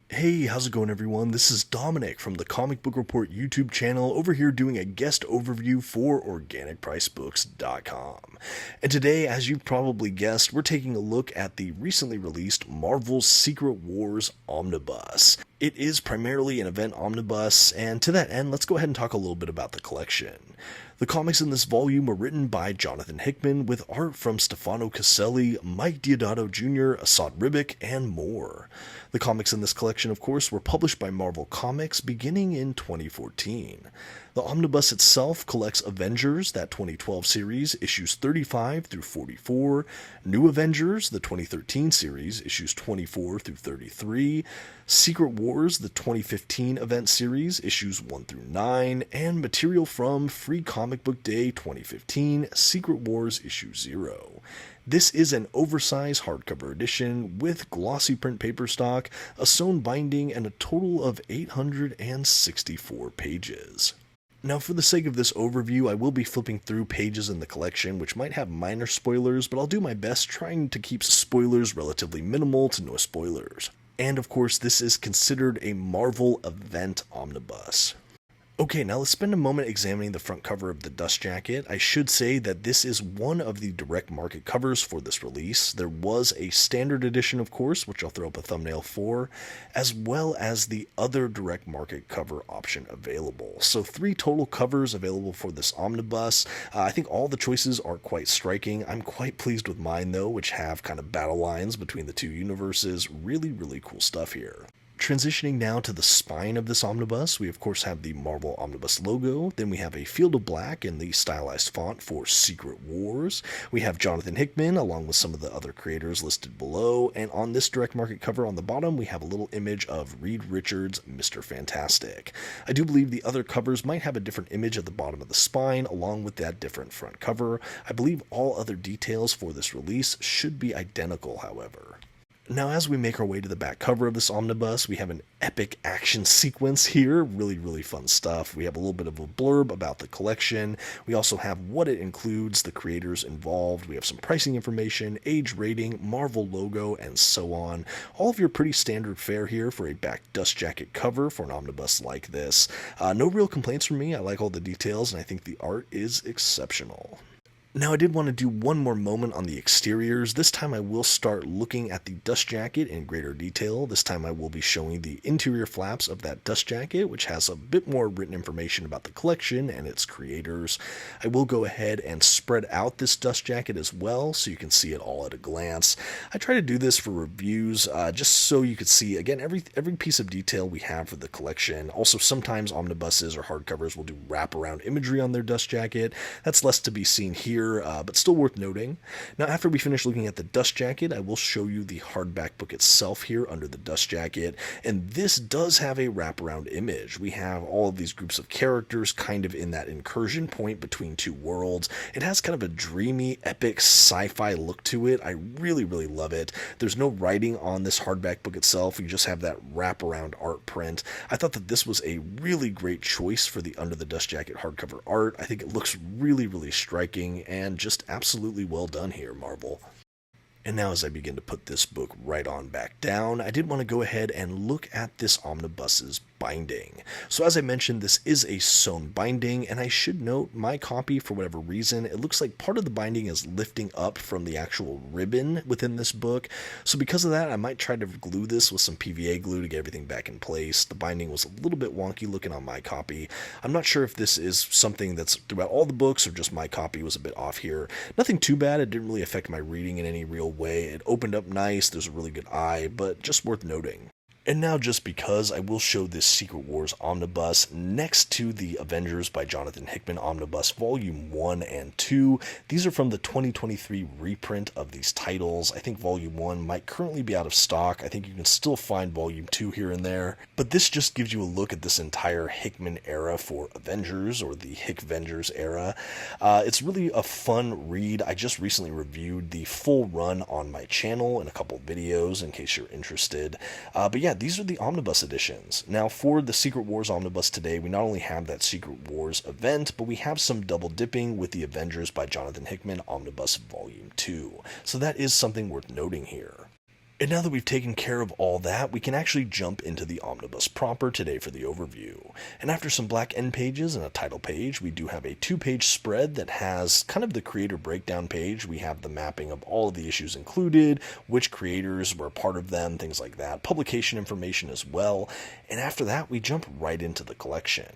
Hey, how's it going everyone? This is Dominic from the Comic Book Report YouTube channel over here doing a guest overview for organicpricedbooks.com. And today, as you've probably guessed, we're taking a look at the recently released Marvel's Secret Wars Omnibus. It is primarily an event omnibus, and to that end, let's go ahead and talk a little bit about the collection. The comics in this volume were written by Jonathan Hickman with art from Stefano Caselli, Mike Deodato Jr., Asad Ribic, and more. The comics in this collection, of course, were published by Marvel Comics beginning in 2014. The omnibus itself collects Avengers, that 2012 series, issues 35 through 44, New Avengers, the 2013 series, issues 24 through 33, Secret Wars, the 2015 event series, issues 1 through 9, and material from Free Comic Book Day 2015, Secret Wars issue 0. This is an oversized hardcover edition with glossy print paper stock, a sewn binding, and a total of 864 pages. Now, for the sake of this overview, I will be flipping through pages in the collection which might have minor spoilers, but I'll do my best trying to keep spoilers relatively minimal to no spoilers. And of course, this is considered a Marvel event omnibus. Okay, now let's spend a moment examining the front cover of the dust jacket. I should say that this is one of the direct market covers for this release. There was a standard edition, of course, which I'll throw up a thumbnail for, as well as the other direct market cover option available. So 3 total covers available for this omnibus. I think all the choices are quite striking. I'm quite pleased with mine, though, which have kind of battle lines between the two universes. Really, really cool stuff here. Transitioning now to the spine of this omnibus, we of course have the Marvel Omnibus logo, then we have a field of black in the stylized font for Secret Wars, we have Jonathan Hickman along with some of the other creators listed below, and on this direct market cover on the bottom we have a little image of Reed Richards' Mr. Fantastic. I do believe the other covers might have a different image at the bottom of the spine along with that different front cover. I believe all other details for this release should be identical, however. Now, as we make our way to the back cover of this omnibus, we have an epic action sequence here. Really, really fun stuff. We have a little bit of a blurb about the collection. We also have what it includes, the creators involved. We have some pricing information, age rating, Marvel logo, and so on. All of your pretty standard fare here for a back dust jacket cover for an omnibus like this. No real complaints from me. I like all the details, and I think the art is exceptional. Now, I did want to do one more moment on the exteriors. This time I will start looking at the dust jacket in greater detail. This time I will be showing the interior flaps of that dust jacket, which has a bit more written information about the collection and its creators. I will go ahead and spread out this dust jacket as well, so you can see it all at a glance. I try to do this for reviews, just so you could see, again, every piece of detail we have for the collection. Also, sometimes omnibuses or hardcovers will do wraparound imagery on their dust jacket. That's less to be seen here, but still worth noting. Now, after we finish looking at the dust jacket, I will show you the hardback book itself here under the dust jacket, and this does have a wraparound image. We have all of these groups of characters kind of in that incursion point between two worlds. It has kind of a dreamy, epic sci-fi look to it. I really, really love it. There's no writing on this hardback book itself. You just have that wraparound art print. I thought that this was a really great choice for the under the dust jacket hardcover art. I think it looks really, really striking and just absolutely well done here, Marvel. And now as I begin to put this book right on back down, I did want to go ahead and look at this omnibus's binding. So as I mentioned, this is a sewn binding, and I should note my copy, for whatever reason, it looks like part of the binding is lifting up from the actual ribbon within this book. So because of that, I might try to glue this with some PVA glue to get everything back in place. The binding was a little bit wonky looking on my copy. I'm not sure if this is something that's throughout all the books or just my copy was a bit off here. Nothing too bad. It didn't really affect my reading in any real way. It opened up nice. There's a really good eye, but just worth noting. And now, just because, I will show this Secret Wars Omnibus next to the Avengers by Jonathan Hickman Omnibus Volume 1 and 2. These are from the 2023 reprint of these titles. I think Volume 1 might currently be out of stock. I think you can still find Volume 2 here and there. But this just gives you a look at this entire Hickman era for Avengers, or the Hickvengers era. It's really a fun read. I just recently reviewed the full run on my channel in a couple videos in case you're interested. But yeah, these are the Omnibus editions. Now, for the Secret Wars Omnibus today, we not only have that Secret Wars event, but we have some double dipping with the Avengers by Jonathan Hickman Omnibus Volume 2. So that is something worth noting here. And now that we've taken care of all that, we can actually jump into the omnibus proper today for the overview. And after some black end pages and a title page, we do have a 2-page spread that has kind of the creator breakdown page. We have the mapping of all of the issues included, which creators were a part of them, things like that, publication information as well. And after that, we jump right into the collection.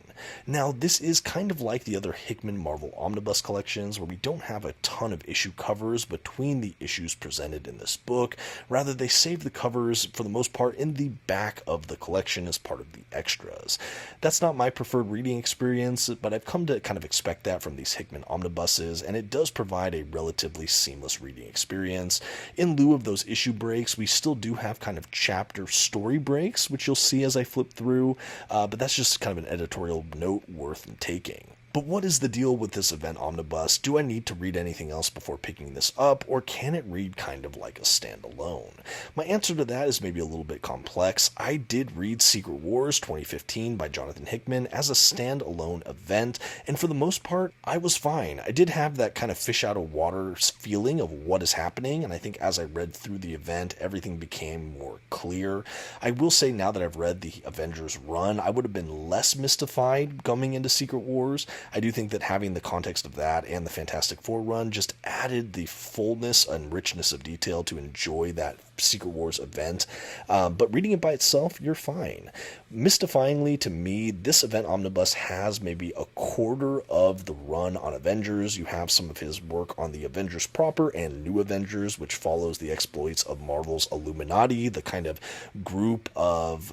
Now, this is kind of like the other Hickman Marvel Omnibus collections, where we don't have a ton of issue covers between the issues presented in this book. Rather, they save the covers, for the most part, in the back of the collection as part of the extras. That's not my preferred reading experience, but I've come to kind of expect that from these Hickman omnibuses, and it does provide a relatively seamless reading experience. In lieu of those issue breaks, we still do have kind of chapter story breaks, which you'll see as I flip through, but that's just kind of an editorial note worth taking. But what is the deal with this event omnibus? Do I need to read anything else before picking this up, or can it read kind of like a standalone? My answer to that is maybe a little bit complex. I did read Secret Wars 2015 by Jonathan Hickman as a standalone event, and for the most part, I was fine. I did have that kind of fish out of water feeling of what is happening, and I think as I read through the event, everything became more clear. I will say now that I've read the Avengers run, I would have been less mystified coming into Secret Wars. I do think that having the context of that and the Fantastic Four run just added the fullness and richness of detail to enjoy that Secret Wars event. But reading it by itself, you're fine. Mystifyingly to me, this event omnibus has maybe a quarter of the run on Avengers. You have some of his work on the Avengers proper and New Avengers, which follows the exploits of Marvel's Illuminati, the kind of group of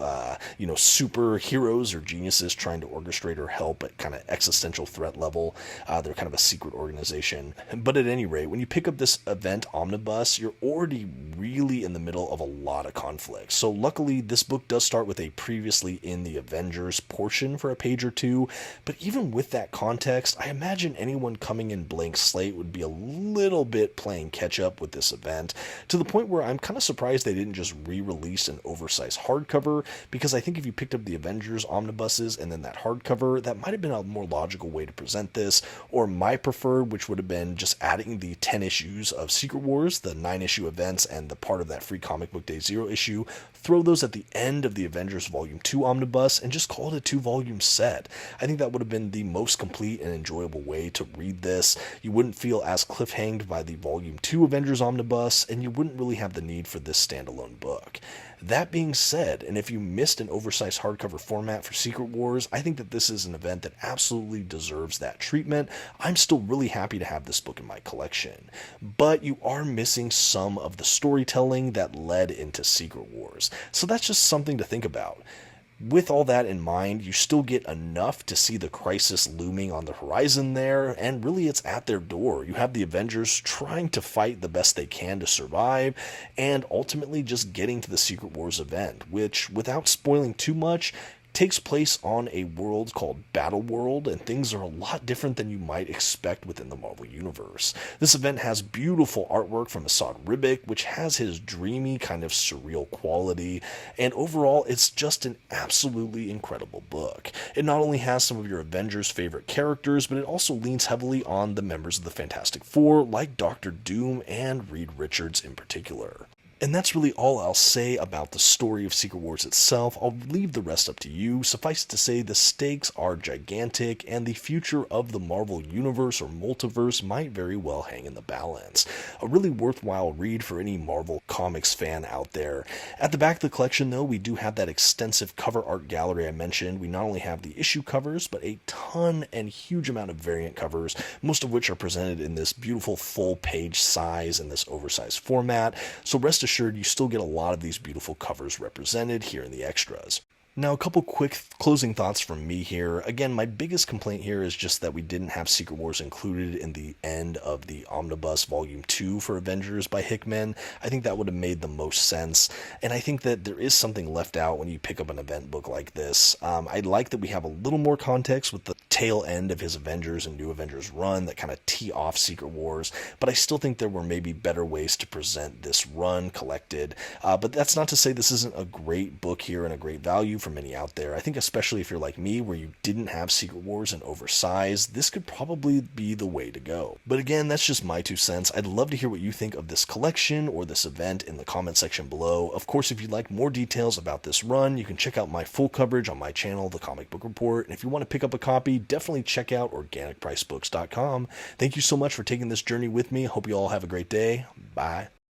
superheroes or geniuses trying to orchestrate or help at kind of existential threat level. They're kind of a secret organization. But at any rate, when you pick up this event omnibus, you're already really in the middle of a lot of conflict. So luckily, this book does start with a previously in the Avengers portion for a page or two. But even with that context, I imagine anyone coming in blank slate would be a little bit playing catch up with this event, to the point where I'm kind of surprised they didn't just re-release an oversized hardcover, because I think if you picked up the Avengers omnibuses and then that hardcover, that might have been a more logical way to present this, or my preferred, which would have been just adding the 10 issues of Secret Wars, the 9-issue events, and the part of that free comic book day 0 issue, throw those at the end of the Avengers Volume 2 omnibus, and just call it a 2-volume set. I think that would have been the most complete and enjoyable way to read this. You wouldn't feel as cliffhanged by the Volume 2 Avengers omnibus, and you wouldn't really have the need for this standalone book. That being said, and if you missed an oversized hardcover format for Secret Wars, I think that this is an event that absolutely deserves that treatment. I'm still really happy to have this book in my collection. But you are missing some of the storytelling that led into Secret Wars. So that's just something to think about. With all that in mind, you still get enough to see the crisis looming on the horizon there, and really it's at their door. You have the Avengers trying to fight the best they can to survive, and ultimately just getting to the Secret Wars event, which, without spoiling too much, takes place on a world called Battle World, and things are a lot different than you might expect within the Marvel Universe. This event has beautiful artwork from Asad Ribic, which has his dreamy kind of surreal quality, and overall it's just an absolutely incredible book. It not only has some of your Avengers' favorite characters, but it also leans heavily on the members of the Fantastic Four, like Doctor Doom and Reed Richards in particular. And that's really all I'll say about the story of Secret Wars itself. I'll leave the rest up to you. Suffice it to say, the stakes are gigantic, and the future of the Marvel Universe or multiverse might very well hang in the balance. A really worthwhile read for any Marvel Comics fan out there. At the back of the collection, though, we do have that extensive cover art gallery I mentioned. We not only have the issue covers, but a ton and huge amount of variant covers, most of which are presented in this beautiful full-page size in this oversized format. So rest assured, you still get a lot of these beautiful covers represented here in the extras. Now, a couple quick closing thoughts from me here. Again, my biggest complaint here is just that we didn't have Secret Wars included in the end of the Omnibus Volume 2 for Avengers by Hickman. I think that would have made the most sense, and I think that there is something left out when you pick up an event book like this. I'd like that we have a little more context with the tail end of his Avengers and New Avengers run that kind of tee off Secret Wars, but I still think there were maybe better ways to present this run collected. But that's not to say this isn't a great book here and a great value for for many out there. I think especially if you're like me, where you didn't have Secret Wars and oversized, this could probably be the way to go. But again, that's just my 2 cents. I'd love to hear what you think of this collection or this event in the comment section below. Of course, if you'd like more details about this run, you can check out my full coverage on my channel, The Comic Book Report. And if you want to pick up a copy, definitely check out organicpricedbooks.com. Thank you so much for taking this journey with me. Hope you all have a great day. Bye.